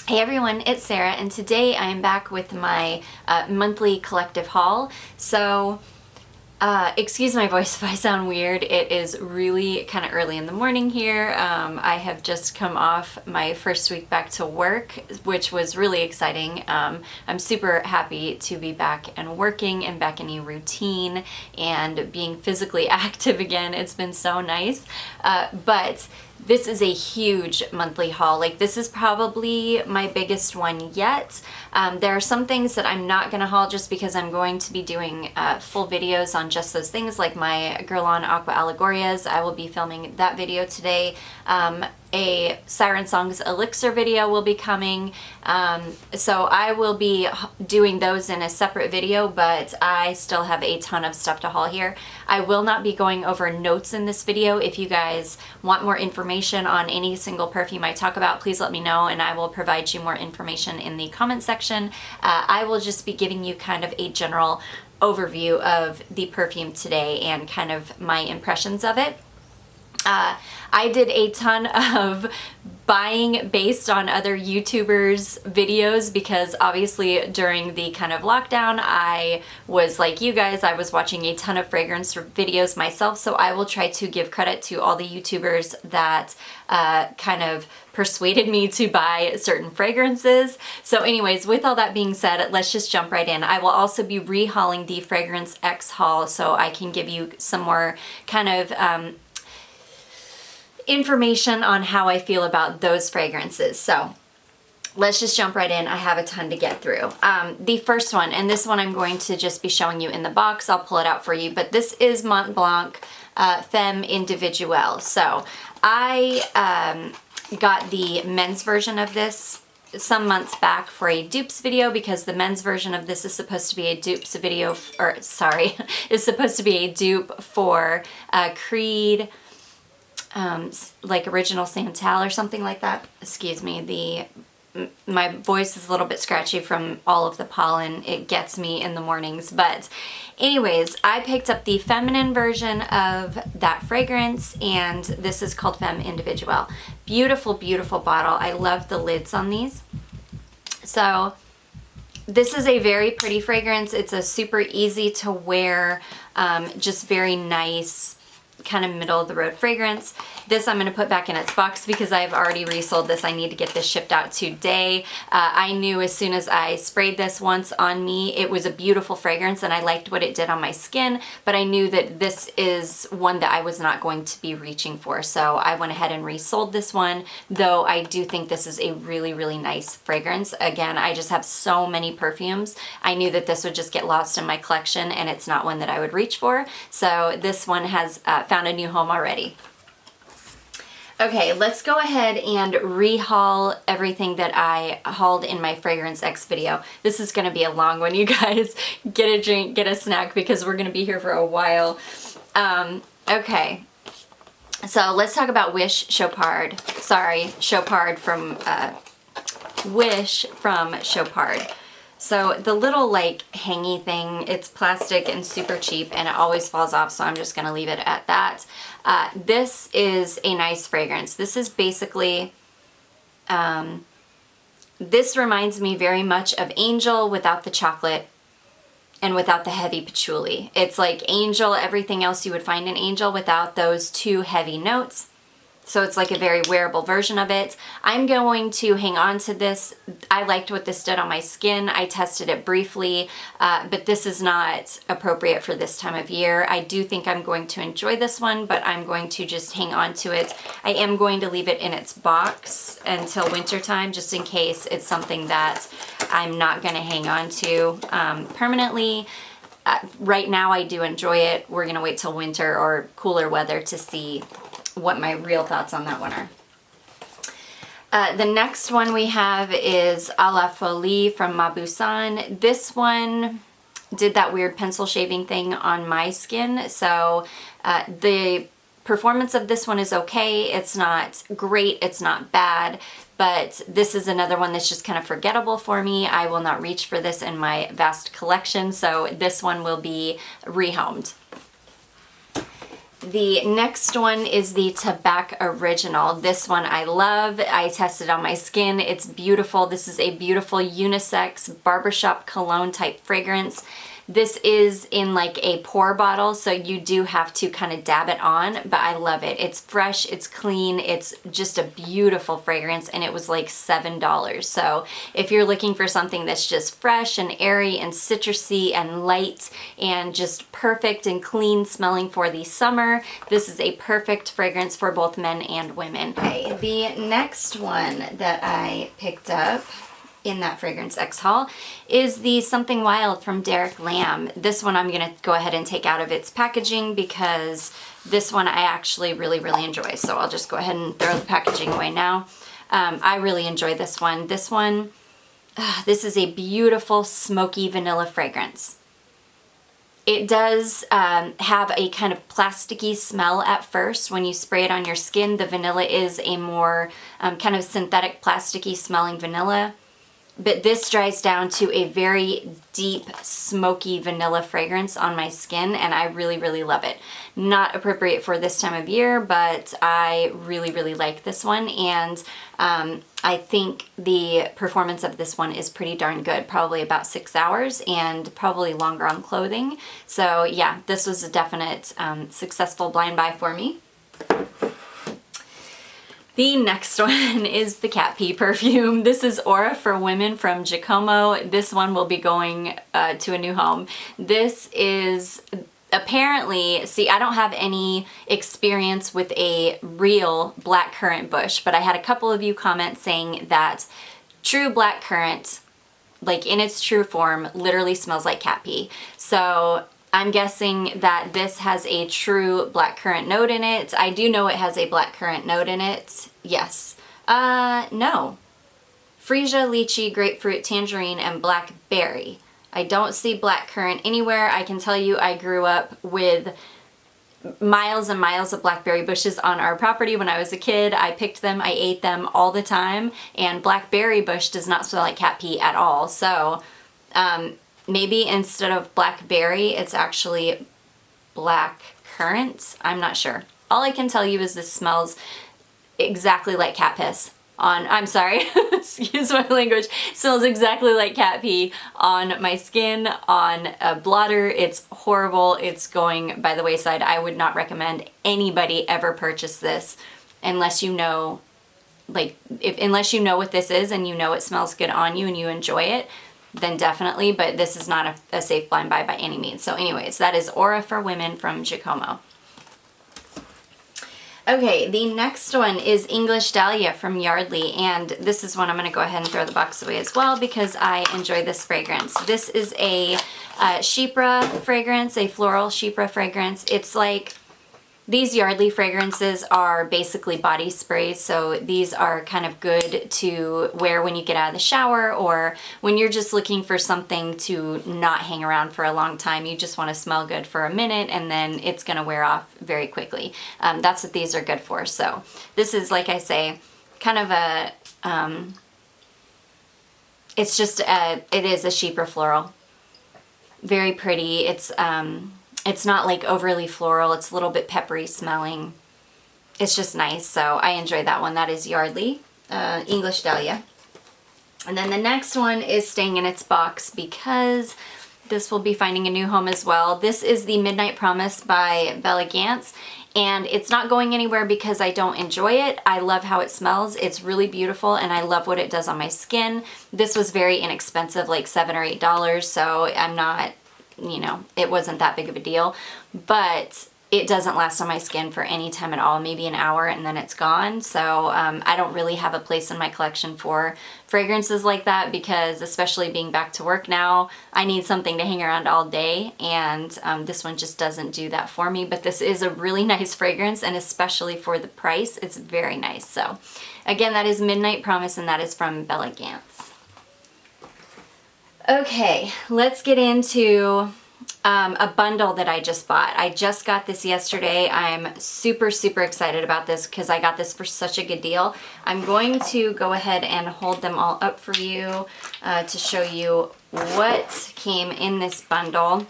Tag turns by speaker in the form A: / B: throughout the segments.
A: Hey everyone, it's Sarah, and today I am back with my monthly collective haul. So, excuse my voice if I sound weird. It is really kind of early in the morning here. I have just come off my first week back to work, which was really exciting. I'm super happy to be back and working and back in a routine and being physically active again. It's been so nice. But this is a huge monthly haul. Like, this is probably my biggest one yet. There are some things that I'm not going to haul just because I'm going to be doing full videos on just those things, like my Guerlain Aqua Allegorias. I will be filming that video today. A Siren Songs Elixir video will be coming. So I will be doing those in a separate video, but I still have a ton of stuff to haul here. I will not be going over notes in this video. If you guys want more information on any single perfume I talk about, please let me know and I will provide you more information in the comment section. I will just be giving you kind of a general overview of the perfume today and kind of my impressions of it. I did a ton of buying based on other YouTubers' videos because obviously during the kind of lockdown I was like you guys, I was watching a ton of fragrance videos myself, so I will try to give credit to all the YouTubers that kind of persuaded me to buy certain fragrances. So anyways, with all that being said, let's just jump right in. I will also be rehauling the Fragrance X haul so I can give you some more kind of information on how I feel about those fragrances. So let's just jump right in. I have a ton to get through. The first one, and this one I'm going to just be showing you in the box. I'll pull it out for you, but this is Mont Blanc Femme Individuelle. So I got the men's version of this some months back for a dupes video because the men's version of this is supposed to be a dupes video, or sorry, is supposed to be a dupe for Creed, like Original Santal or something like that. Excuse me, my voice is a little bit scratchy from all of the pollen. It gets me in the mornings. But anyways, I picked up the feminine version of that fragrance, and this is called Femme Individuelle. Beautiful, beautiful bottle. I love the lids on these. So this is a very pretty fragrance. It's a super easy to wear, just very nice, kind of middle of the road fragrance. This I'm going to put back in its box because I've already resold this. I need to get this shipped out today. I knew as soon as I sprayed this once on me, it was a beautiful fragrance and I liked what it did on my skin, but I knew that this is one that I was not going to be reaching for. So I went ahead and resold this one, though I do think this is a really, really nice fragrance. Again, I just have so many perfumes. I knew that this would just get lost in my collection and it's not one that I would reach for. So this one has found a new home already. Okay, let's go ahead and rehaul everything that I hauled in my Fragrance X video. This is going to be a long one, you guys. Get a drink, get a snack, because we're going to be here for a while. Okay, so let's talk about Wish Chopard. Sorry, Chopard from Wish from Chopard. So the little like hangy thing, it's plastic and super cheap and it always falls off, so I'm just going to leave it at that. This is a nice fragrance. This is basically, this reminds me very much of Angel without the chocolate and without the heavy patchouli. It's like Angel, everything else you would find in Angel without those two heavy notes. So it's like a very wearable version of it. I'm going to hang on to this. I liked what this did on my skin. I tested it briefly, but this is not appropriate for this time of year. I do think I'm going to enjoy this one, but I'm going to just hang on to it. I am going to leave it in its box until winter time, just in case it's something that I'm not going to hang on to permanently. Right now I do enjoy it. We're going to wait till winter or cooler weather to see what my real thoughts on that one are. The next one we have is A la Folie from Mauboussin. This one did that weird pencil shaving thing on my skin, so the performance of this one is okay. It's not great, it's not bad, but this is another one that's just kind of forgettable for me. I will not reach for this in my vast collection, so this one will be rehomed. The next one is the Tobacco Original. This one I love. I tested on my skin. It's beautiful. This is a beautiful unisex barbershop cologne type fragrance. This is in like a pour bottle, so you do have to kind of dab it on, but I love it. It's fresh, it's clean, it's just a beautiful fragrance, and it was like $7. So if you're looking for something that's just fresh and airy and citrusy and light and just perfect and clean smelling for the summer, this is a perfect fragrance for both men and women. Okay, the next one that I picked up in that Fragrance X haul is the Something Wild from Derek Lam. This one I'm gonna go ahead and take out of its packaging because this one I actually really enjoy. So I'll just go ahead and throw the packaging away now. I really enjoy this one. This is a beautiful smoky vanilla fragrance. It does have a kind of plasticky smell at first. When you spray it on your skin, the vanilla is a more kind of synthetic plasticky smelling vanilla. But this dries down to a very deep, smoky vanilla fragrance on my skin, and I really love it. Not appropriate for this time of year, but I really like this one, and I think the performance of this one is pretty darn good. Probably about 6 hours, and probably longer on clothing. So yeah, this was a definite successful blind buy for me. The next one is the Cat Pee perfume. This is Aura for Women from Giacomo. This one will be going to a new home. This is apparently, see, I don't have any experience with a real blackcurrant bush, but I had a couple of you comment saying that true blackcurrant, like in its true form, literally smells like cat pee. So I'm guessing that this has a true blackcurrant note in it. I do know it has a blackcurrant note in it. Yes. No. Freesia, lychee, grapefruit, tangerine, and blackberry. I don't see blackcurrant anywhere. I can tell you I grew up with miles and miles of blackberry bushes on our property when I was a kid. I picked them, I ate them all the time, and blackberry bush does not smell like cat pee at all. So, maybe instead of blackberry, it's actually black currant. I'm not sure. All I can tell you is this smells exactly like cat piss I'm sorry, excuse my language, smells exactly like cat pee on my skin, on a blotter. It's horrible. It's going by the wayside. I would not recommend anybody ever purchase this unless you know, unless you know what this is and you know it smells good on you and you enjoy it, then definitely, but this is not a safe blind buy by any means. So anyways, that is Aura for Women from Giacomo. Okay, the next one is English Dahlia from Yardley, and this is one I'm going to go ahead and throw the box away as well because I enjoy this fragrance. This is a chypre fragrance, a floral chypre fragrance. It's like, these Yardley fragrances are basically body sprays, so these are kind of good to wear when you get out of the shower or when you're just looking for something to not hang around for a long time. You just want to smell good for a minute and then it's going to wear off very quickly. That's what these are good for. So this is, like I say, kind of a, it's just it is a chypre floral. Very pretty. It's not like overly floral. It's a little bit peppery smelling. It's just nice. So I enjoy that one. That is Yardley, English Dahlia. And then the next one is staying in its box because this will be finding a new home as well. This is the Midnight Promise by Bellegance. And it's not going anywhere because I don't enjoy it. I love how it smells. It's really beautiful and I love what it does on my skin. This was very inexpensive, like $7 or $8. So I'm not, you know, it wasn't that big of a deal, but it doesn't last on my skin for any time at all, maybe an hour and then it's gone. So I don't really have a place in my collection for fragrances like that because, especially being back to work now, I need something to hang around all day, and this one just doesn't do that for me. But this is a really nice fragrance, and especially for the price, it's very nice. So again, that is Midnight Promise, and that is from Bellegance. Okay, let's get into a bundle that I just bought. I just got this yesterday. I'm super excited about this because I got this for such a good deal. I'm going to go ahead and hold them all up for you to show you what came in this bundle.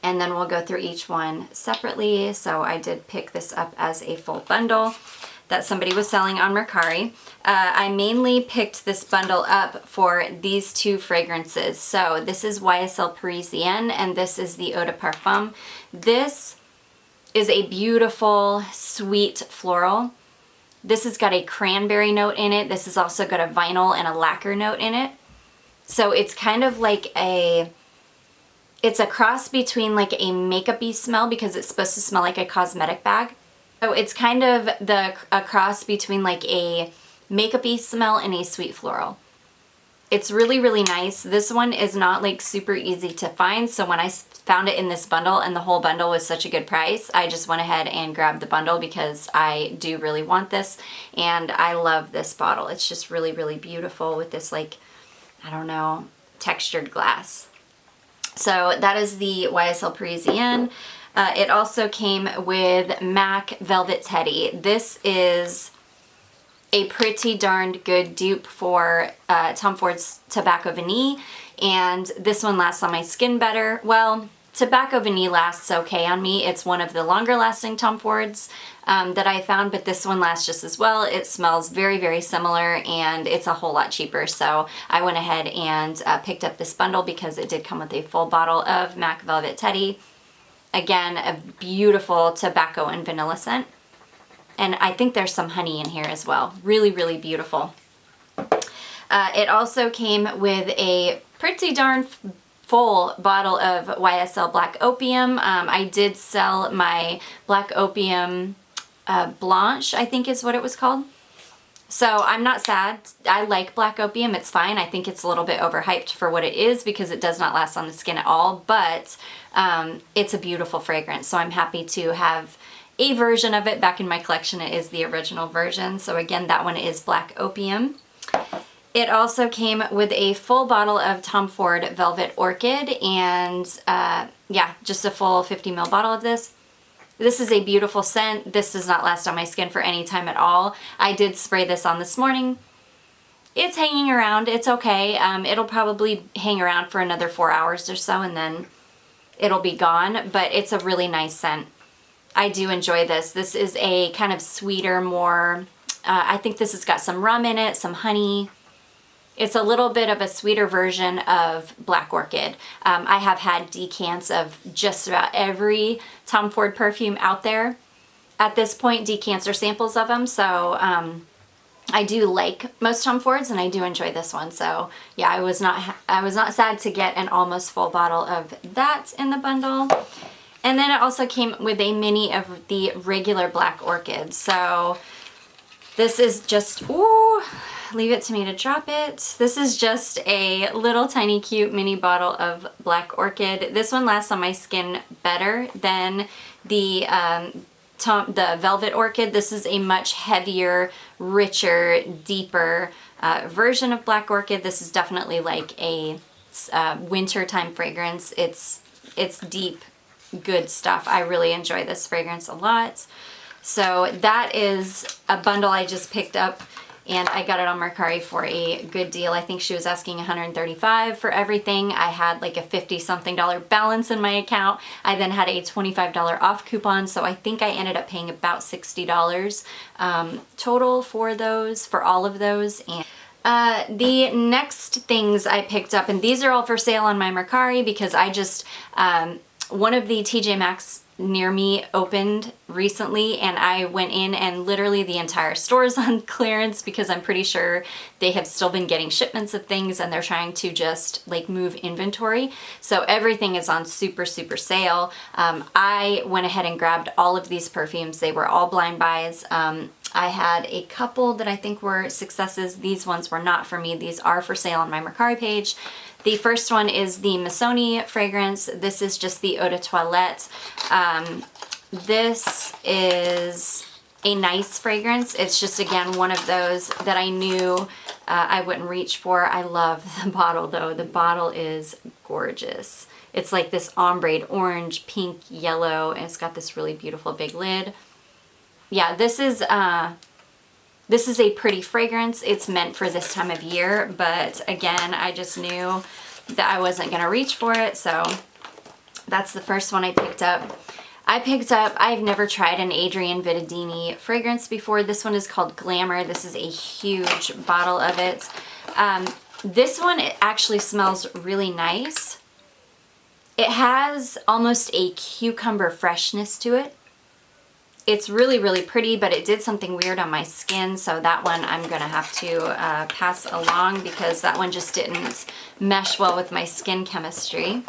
A: and then we'll go through each one separately. So I did pick this up as a full bundle that somebody was selling on Mercari. I mainly picked this bundle up for these two fragrances. So this is YSL Parisienne, and this is the Eau de Parfum. This is a beautiful, sweet floral. This has got a cranberry note in it. This has also got a vinyl and a lacquer note in it. So it's kind of like it's a cross between like a makeup-y smell, because it's supposed to smell like a cosmetic bag. So it's kind of a cross between like a makeup-y smell and a sweet floral. It's really, really nice. This one is not like super easy to find. So when I found it in this bundle and the whole bundle was such a good price, I just went ahead and grabbed the bundle because I do really want this. And I love this bottle. It's just really, really beautiful with this like, I don't know, textured glass. So that is the YSL Parisienne. It also came with MAC Velvet Teddy. This is a pretty darned good dupe for Tom Ford's Tobacco Vanille, and this one lasts on my skin better. Well, Tobacco Vanille lasts okay on me. It's one of the longer lasting Tom Fords that I found, but this one lasts just as well. It smells very, very similar, and it's a whole lot cheaper. So I went ahead and picked up this bundle because it did come with a full bottle of MAC Velvet Teddy. Again, a beautiful tobacco and vanilla scent. And I think there's some honey in here as well. Really, really beautiful. It also came with a pretty darn full bottle of YSL Black Opium. I did sell my Black Opium Blanche, I think is what it was called. So I'm not sad. I like Black Opium. It's fine. I think it's a little bit overhyped for what it is because it does not last on the skin at all, but it's a beautiful fragrance. So I'm happy to have a version of it back in my collection. It is the original version. So again, that one is Black Opium. It also came with a full bottle of Tom Ford Velvet Orchid, and yeah, just a full 50 ml bottle of this. This is a beautiful scent. This does not last on my skin for any time at all. I did spray this on this morning. It's hanging around. It's okay. It'll probably hang around for another 4 hours or so, and then it'll be gone, but it's a really nice scent. I do enjoy this. This is a kind of sweeter, more, I think this has got some rum in it, some honey. It's a little bit of a sweeter version of Black Orchid. I have had decants of just about every Tom Ford perfume out there. At this point, decants are samples of them, so I do like most Tom Fords, and I do enjoy this one. So yeah, I was not sad to get an almost full bottle of that in the bundle. And then it also came with a mini of the regular Black Orchid. So this is just, ooh, leave it to me to drop it. This is just a little tiny cute mini bottle of Black Orchid. This one lasts on my skin better than the Velvet Orchid. This is a much heavier, richer, deeper version of Black Orchid. This is definitely like a wintertime fragrance. It's deep, good stuff. I really enjoy this fragrance a lot. So that is a bundle I just picked up, and I got it on Mercari for a good deal. I think she was asking $135 for everything. I had like a $50-something balance in my account. I then had a $25 off coupon, so I think I ended up paying about $60 total for those, for all of those. And the next things I picked up, and these are all for sale on my Mercari because I just, one of the TJ Maxx near me opened recently, and I went in and literally the entire store is on clearance because I'm pretty sure they have still been getting shipments of things and they're trying to just like move inventory. So everything is on super, super sale. I went ahead and grabbed all of these perfumes. They were all blind buys. I had a couple that I think were successes. These ones were not for me. These are for sale on my Mercari page. The first one is the Missoni fragrance. This is just the Eau de Toilette. This is a nice fragrance. It's just, again, one of those that I knew I wouldn't reach for. I love the bottle, though. The bottle is gorgeous. It's like this ombre orange, pink, yellow, and it's got this really beautiful big lid. Yeah, this is a pretty fragrance. It's meant for this time of year, but again, I just knew that I wasn't gonna reach for it, so That's the first one I picked up. I've never tried an Adrienne Vitadinni fragrance before. This one is called Glamour. This is a huge bottle of it. This one, it actually smells really nice. It has almost a cucumber freshness to it. It's really, really pretty, but it did something weird on my skin, so that one I'm going to have to pass along because that one just didn't mesh well with my skin chemistry.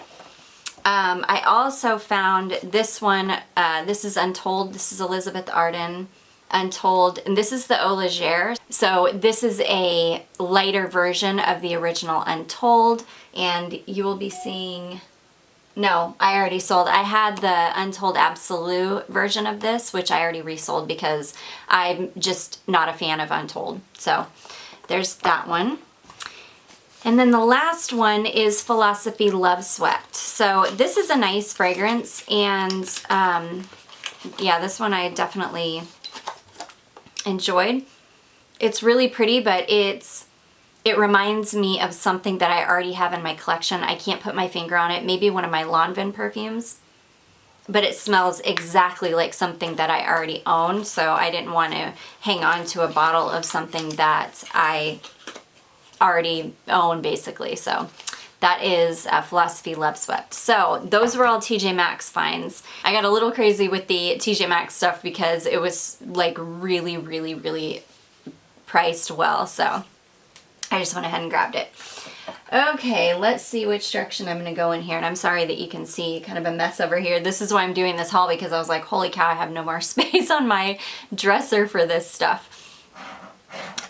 A: I also found this one. This is Untold. This is Elizabeth Arden. Untold, and this is the Legere. So this is a lighter version of the original Untold, and you will be seeing, no, I already sold. I had the Untold Absolute version of this, which I already resold because I'm just not a fan of Untold. So there's that one. And then the last one is Philosophy Loveswept. So this is a nice fragrance, and yeah, this one I definitely enjoyed. It's really pretty, but it reminds me of something that I already have in my collection. I can't put my finger on it. Maybe one of my Lanvin perfumes, but it smells exactly like something that I already own, so I didn't want to hang on to a bottle of something that I already own, basically. So that is Philosophy Loveswept. So those were all TJ Maxx finds. I got a little crazy with the TJ Maxx stuff because it was like really, really, really priced well. So I just went ahead and grabbed it. Okay, let's see which direction I'm gonna go in here. And I'm sorry that you can see kind of a mess over here. This is why I'm doing this haul, because I was like, holy cow, I have no more space on my dresser for this stuff.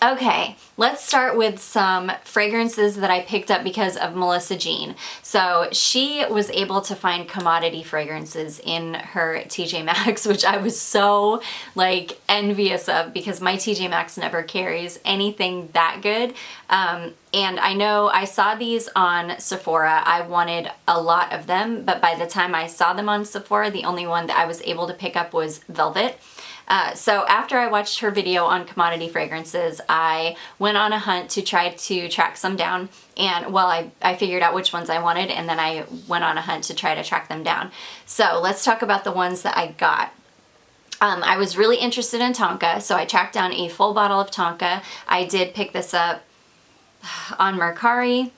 A: Okay, let's start with some fragrances that I picked up because of Melissa Jean. So she was able to find commodity fragrances in her TJ Maxx, which I was so like envious of because my TJ Maxx never carries anything that good. And I know I saw these on Sephora. I wanted a lot of them, but by the time I saw them on Sephora, the only one that I was able to pick up was Velvet. So after I watched her video on commodity fragrances, I went on a hunt to try to track some down. And well, I figured out which ones I wanted, and then I went on a hunt to try to track them down. So let's talk about the ones that I got. I was really interested in Tonka, so I tracked down a full bottle of Tonka. I did pick this up on Mercari,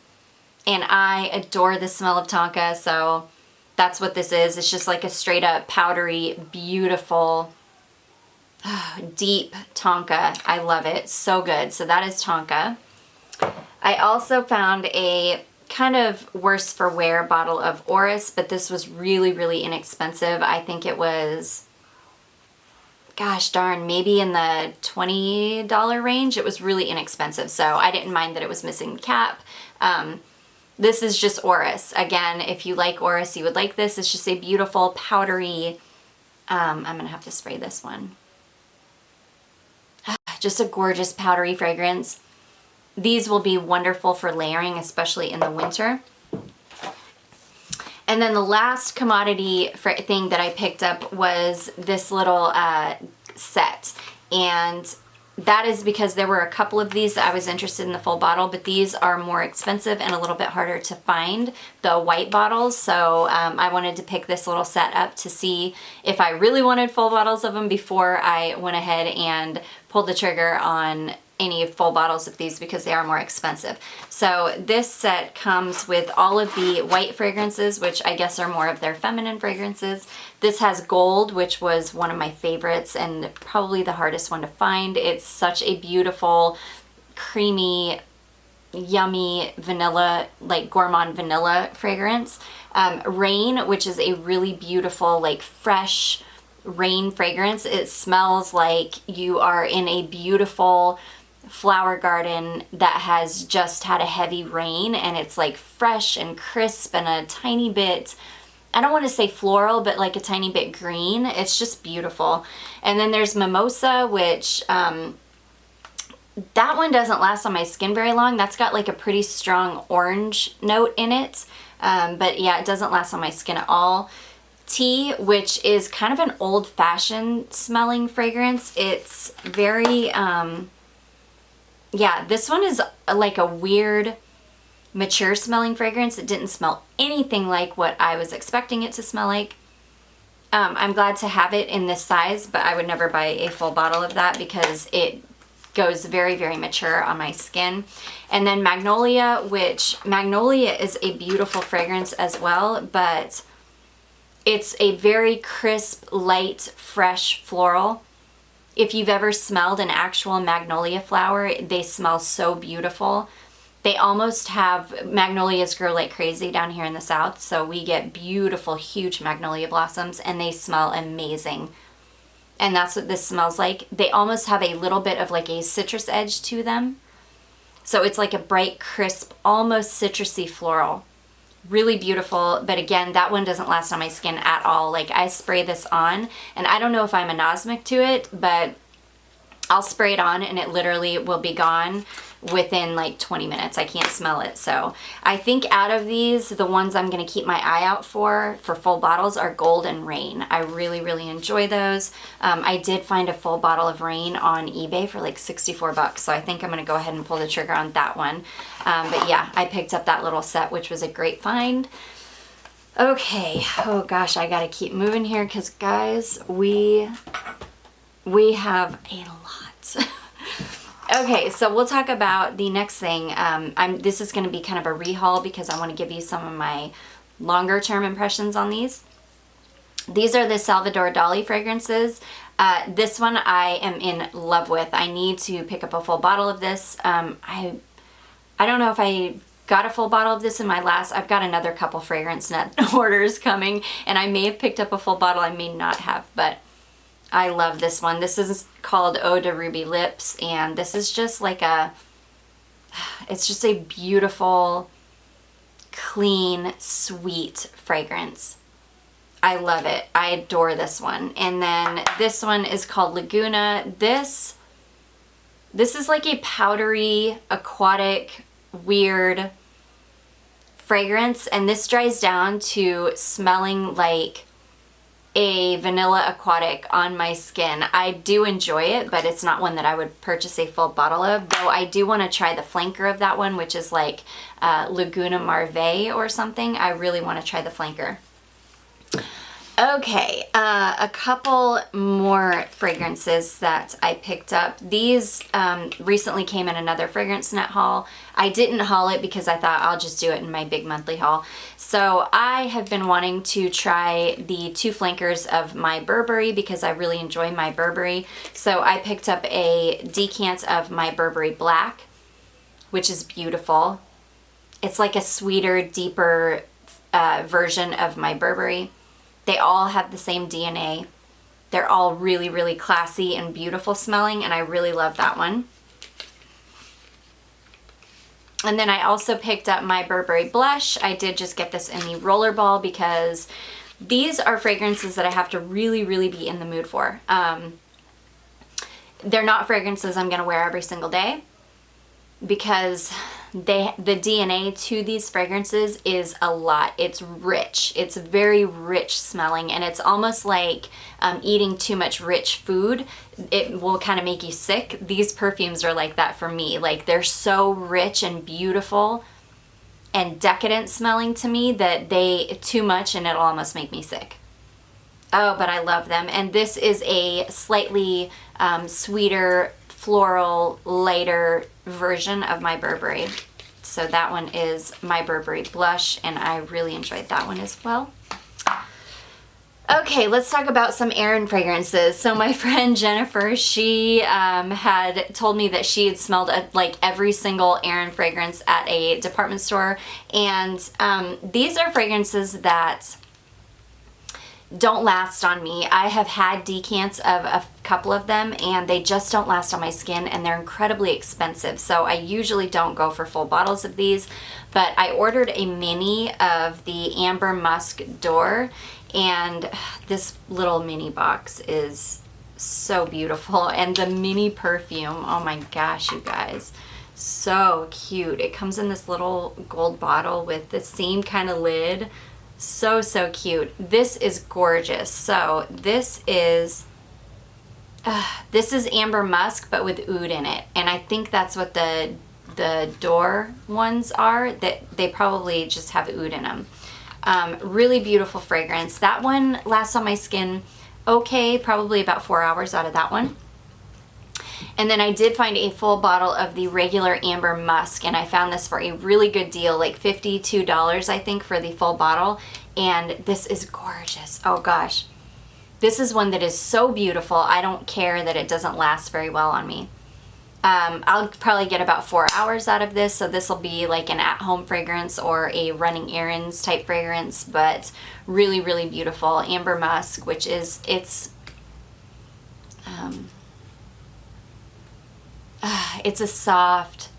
A: and I adore the smell of Tonka, so that's what this is. It's just like a straight up powdery, beautiful, deep Tonka. I love it. So good. So that is Tonka. I also found a kind of worse for wear bottle of Orris, but this was really, really inexpensive. I think it was, gosh darn, maybe in the $20 range. It was really inexpensive, so I didn't mind that it was missing the cap. This is just Orris. Again, if you like Orris, you would like this. It's just a beautiful powdery, I'm gonna have to spray this one. Just a gorgeous powdery fragrance. These will be wonderful for layering, especially in the winter. And then the last commodity thing that I picked up was this little set. And that is because there were a couple of these that I was interested in the full bottle, but these are more expensive and a little bit harder to find, the white bottles. So I wanted to pick this little set up to see if I really wanted full bottles of them before I went ahead and pulled the trigger on any full bottles of these because they are more expensive. So this set comes with all of the white fragrances, which I guess are more of their feminine fragrances. This has gold, which was one of my favorites and probably the hardest one to find. It's such a beautiful, creamy, yummy vanilla, like gourmand vanilla fragrance. Rain, which is a really beautiful, like fresh rain fragrance. It smells like you are in a beautiful flower garden that has just had a heavy rain, and it's like fresh and crisp and a tiny bit, I don't want to say floral, but like a tiny bit green. It's just beautiful. And then there's Mimosa, which that one doesn't last on my skin very long. That's got like a pretty strong orange note in it, but yeah, it doesn't last on my skin at all. Tea, which is kind of an old-fashioned smelling fragrance. It's very yeah, this one is like a weird mature smelling fragrance. It didn't smell anything like what I was expecting it to smell like. I'm glad to have it in this size, but I would never buy a full bottle of that because it goes very, very mature on my skin. And then Magnolia, which Magnolia is a beautiful fragrance as well, but it's a very crisp, light, fresh floral. If you've ever smelled an actual magnolia flower, they smell so beautiful. They almost have, magnolias grow like crazy down here in the South, so we get beautiful, huge magnolia blossoms, and they smell amazing. And that's what this smells like. They almost have a little bit of like a citrus edge to them. So it's like a bright, crisp, almost citrusy floral. Really beautiful, but again, that one doesn't last on my skin at all. Like, I spray this on, and I don't know if I'm anosmic to it, but I'll spray it on and it literally will be gone within like 20 minutes. I can't smell it. So I think out of these, the ones I'm going to keep my eye out for full bottles are Gold and Rain. I really, really enjoy those. I did find a full bottle of Rain on eBay for like 64 bucks. So I think I'm going to go ahead and pull the trigger on that one. But yeah, I picked up that little set, which was a great find. Okay. Oh gosh, I got to keep moving here because guys, we have a lot. Okay, so we'll talk about the next thing. This is going to be kind of a rehaul because I want to give you some of my longer term impressions on these. These are the Salvador Dali fragrances. This one I am in love with. I need to pick up a full bottle of this. I don't know if I got a full bottle of this in my last. I've got another couple fragrance net orders coming, and I may have picked up a full bottle. I may not have, but I love this one. This is called Eau de Ruby Lips, and this is just like it's just a beautiful, clean, sweet fragrance. I love it. I adore this one. And then this one is called Laguna. This is like a powdery, aquatic, weird fragrance, and this dries down to smelling like a vanilla aquatic on my skin. I do enjoy it, but it's not one that I would purchase a full bottle of, though I do want to try the flanker of that one, which is like Laguna Marve or something. I really want to try the flanker. Okay, a couple more fragrances that I picked up. These recently came in another fragrance net haul. I didn't haul it because I thought I'll just do it in my big monthly haul. So I have been wanting to try the two flankers of my Burberry because I really enjoy my Burberry. So I picked up a decant of my Burberry Black, which is beautiful. It's like a sweeter, deeper version of my Burberry. They all have the same DNA. They're all really, really classy and beautiful smelling, and I really love that one. And then I also picked up my Burberry Blush. I did just get this in the Rollerball because these are fragrances that I have to really, really be in the mood for. They're not fragrances I'm gonna wear every single day because the DNA to these fragrances is a lot. It's rich. It's very rich smelling, and it's almost like eating too much rich food. It will kind of make you sick. These perfumes are like that for me. Like, they're so rich and beautiful and decadent smelling to me that too much and it'll almost make me sick. Oh, but I love them. And this is a slightly sweeter, floral, lighter version of my Burberry. So that one is my Burberry Blush, and I really enjoyed that one as well. Okay, let's talk about some Erin fragrances. So my friend Jennifer, she had told me that she had smelled like every single Erin fragrance at a department store, and these are fragrances that don't last on me. I have had decants of a couple of them, and they just don't last on my skin, and they're incredibly expensive. So I usually don't go for full bottles of these, but I ordered a mini of the Amber Musk Door, and this little mini box is so beautiful. And the mini perfume, oh my gosh, you guys, so cute. It comes in this little gold bottle with the same kind of lid. So, so cute. This is gorgeous. So this is Amber Musk, but with oud in it. And I think that's what the the door ones are, that they probably just have oud in them. Really beautiful fragrance. That one lasts on my skin okay, probably about 4 hours out of that one. And then I did find a full bottle of the regular Amber Musk, and I found this for a really good deal, like $52 I think for the full bottle, and this is gorgeous. Oh gosh. This is one that is so beautiful. I don't care that it doesn't last very well on me. I'll probably get about 4 hours out of this, so this will be like an at-home fragrance or a running errands type fragrance, but really, really beautiful. Amber Musk, which is, it's a soft,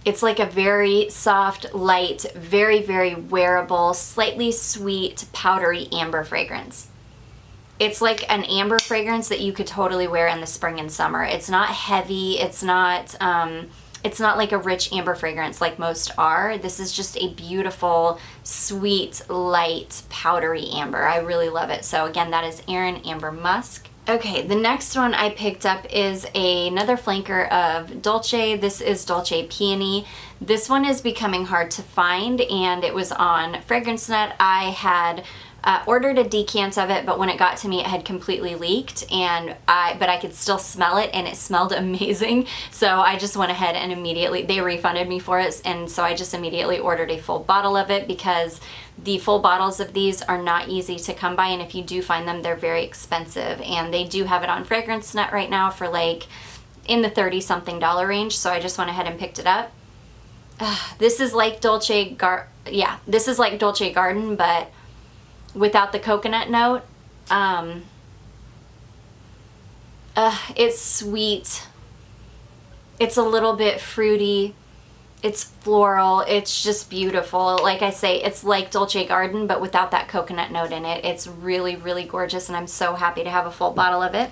A: it's like a very soft, light, very, very wearable, slightly sweet, powdery amber fragrance. It's like an amber fragrance that you could totally wear in the spring and summer. It's not heavy. It's not like a rich amber fragrance like most are. This is just a beautiful, sweet, light, powdery amber. I really love it. So again, that is Erin Amber Musk. Okay, the next one I picked up is another flanker of Dolce. This is Dolce Peony. This one is becoming hard to find, and it was on Fragrance Net. I had ordered a decant of it, but when it got to me it had completely leaked, but I could still smell it, and it smelled amazing. So I just went ahead and immediately, they refunded me for it, and so I just immediately ordered a full bottle of it, because the full bottles of these are not easy to come by, and if you do find them, they're very expensive. And they do have it on Fragrance Net right now for like in the $30-something range, so I just went ahead and picked it up. This is like Dolce Garden, but without the coconut note. It's sweet. It's a little bit fruity. It's floral. It's just beautiful. Like I say, it's like Dolce Garden, but without that coconut note in it. It's really, really gorgeous, and I'm so happy to have a full bottle of it.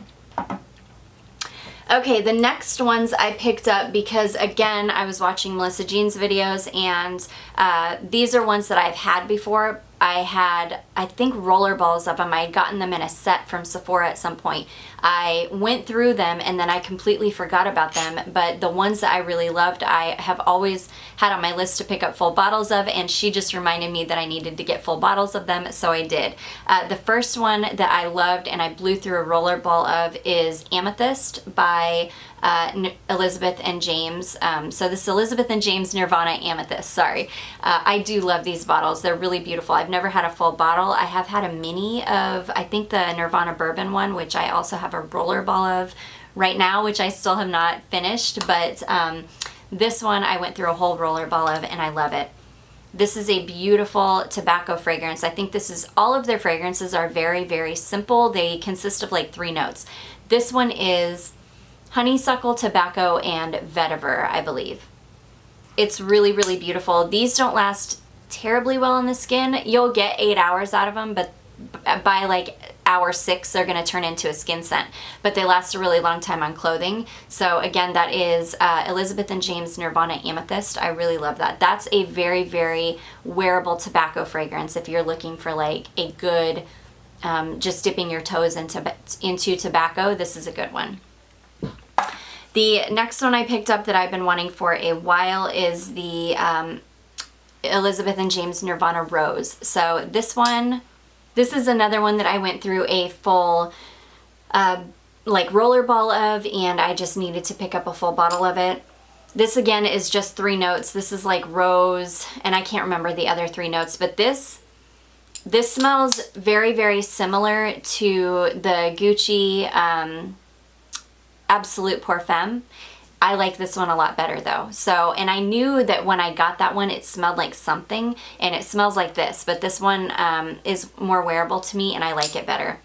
A: Okay, the next ones I picked up because, again, I was watching Melissa Jean's videos, and these are ones that I've had before. I had, I think, rollerballs of them. I had gotten them in a set from Sephora at some point. I went through them and then I completely forgot about them, but the ones that I really loved, I have always had on my list to pick up full bottles of, and she just reminded me that I needed to get full bottles of them, so I did. The first one that I loved and I blew through a rollerball of is Amethyst by Elizabeth and James. So this is Elizabeth and James Nirvana Amethyst, sorry. I do love these bottles. They're really beautiful. I've never had a full bottle. I have had a mini of, I think, the Nirvana Bourbon one, which I also have a rollerball of right now, which I still have not finished, but this one I went through a whole rollerball of, and I love it. This is a beautiful tobacco fragrance. I think this is, all of their fragrances are very, very simple. They consist of like 3 notes. This one is honeysuckle, tobacco, and vetiver, I believe. It's really, really beautiful. These don't last terribly well on the skin. You'll get 8 hours out of them, but by like hour 6, they're going to turn into a skin scent. But they last a really long time on clothing. So again, that is Elizabeth and James Nirvana Amethyst. I really love that. That's a very, very wearable tobacco fragrance if you're looking for like a good, just dipping your toes into tobacco. This is a good one. The next one I picked up that I've been wanting for a while is the Elizabeth and James Nirvana Rose. So this is another one that I went through a full like rollerball of, and I just needed to pick up a full bottle of it. This again is just 3 notes. This is like rose, and I can't remember the other 3 notes, but this smells very, very similar to the Gucci Absolute Parfum. I like this one a lot better though. So, and I knew that when I got that one, it smelled like something, and it smells like this, but this one is more wearable to me, and I like it better.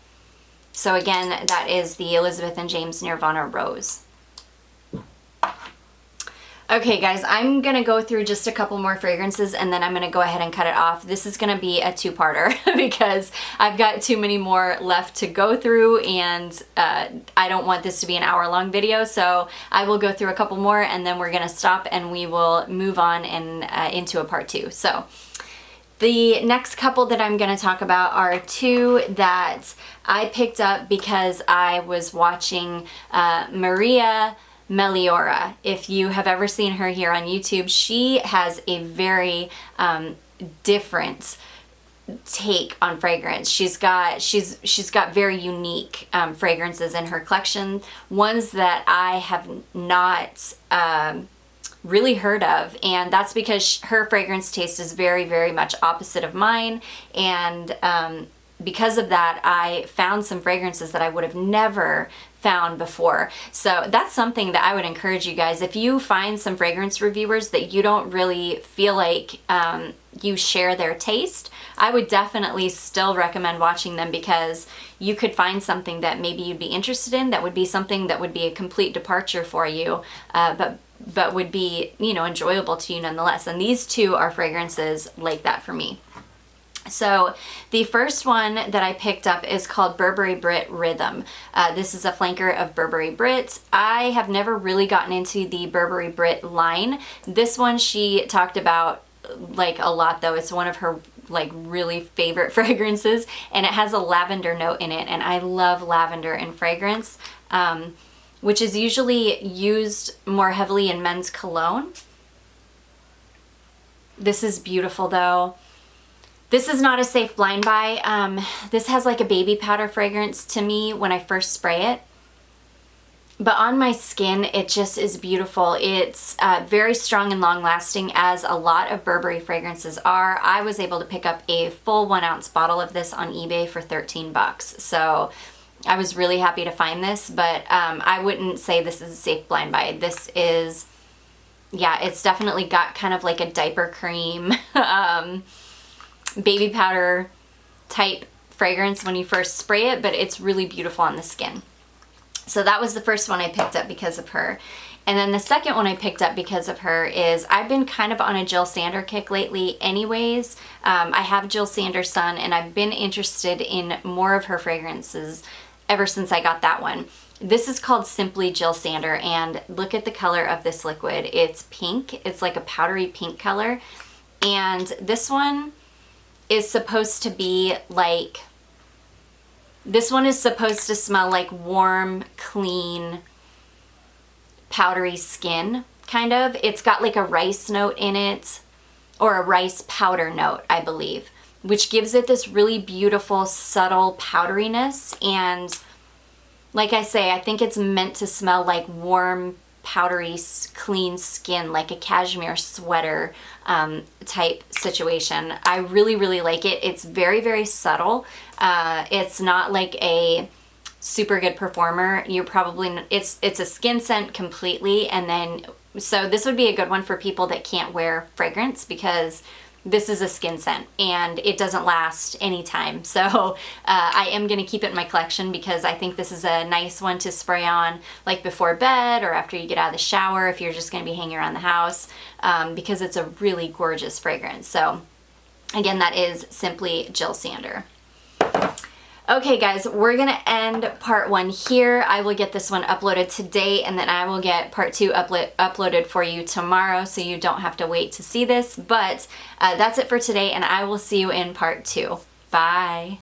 A: So again, that is the Elizabeth and James Nirvana Rose. Okay guys, I'm gonna go through just a couple more fragrances, and then I'm gonna go ahead and cut it off. This is gonna be a 2-parter because I've got too many more left to go through, and I don't want this to be an hour-long video, so I will go through a couple more, and then we're gonna stop and we will move on and into a part 2. So the next couple that I'm gonna talk about are 2 that I picked up because I was watching Maria Meliora. If you have ever seen her here on YouTube, she has a very different take on fragrance. She's got very unique fragrances in her collection, ones that I have not really heard of, and that's because her fragrance taste is very, very much opposite of mine, and because of that, I found some fragrances that I would have never found before. So that's something that I would encourage you guys. If you find some fragrance reviewers that you don't really feel like you share their taste, I would definitely still recommend watching them, because you could find something that maybe you'd be interested in, that would be something that would be a complete departure for you, but would be, you know, enjoyable to you nonetheless. And these two are fragrances like that for me. So the first one that I picked up is called Burberry Brit Rhythm. This is a flanker of Burberry Brit. I have never really gotten into the Burberry Brit line. This one she talked about like a lot though. It's one of her like really favorite fragrances, and it has a lavender note in it, and I love lavender in fragrance, which is usually used more heavily in men's cologne. This is beautiful though. This is not a safe blind buy. This has like a baby powder fragrance to me when I first spray it. But on my skin, it just is beautiful. It's very strong and long lasting, as a lot of Burberry fragrances are. I was able to pick up a full 1 ounce bottle of this on eBay for 13 bucks. So I was really happy to find this, but I wouldn't say this is a safe blind buy. This is, yeah, it's definitely got kind of like a diaper cream, baby powder type fragrance when you first spray it, but it's really beautiful on the skin. So that was the first one I picked up because of her. And then the second one I picked up because of her is, I've been kind of on a Jill Sander kick lately anyways. I have Jill Sander's son, and I've been interested in more of her fragrances ever since I got that one. This is called Simply Jill Sander, and look at the color of this liquid. It's pink. It's like a powdery pink color. And this one is supposed to be like, this one is supposed to smell like warm, clean, powdery skin, kind of. It's got like a rice note in it, or a rice powder note, I believe, which gives it this really beautiful, subtle powderiness. And like I say, I think it's meant to smell like warm, powdery, clean skin, like a cashmere sweater type situation. I really, really like it. It's very, very subtle. It's not like a super good performer. You're probably, it's a skin scent completely, and then, so this would be a good one for people that can't wear fragrance, because this is a skin scent and it doesn't last any time. So I am going to keep it in my collection, because I think this is a nice one to spray on like before bed or after you get out of the shower, if you're just going to be hanging around the house, because it's a really gorgeous fragrance. So again, that is Simply Jill Sander. Okay guys, we're gonna end part 1 here. I will get this one uploaded today, and then I will get part 2 uploaded for you tomorrow, so you don't have to wait to see this. But that's it for today, and I will see you in part 2. Bye.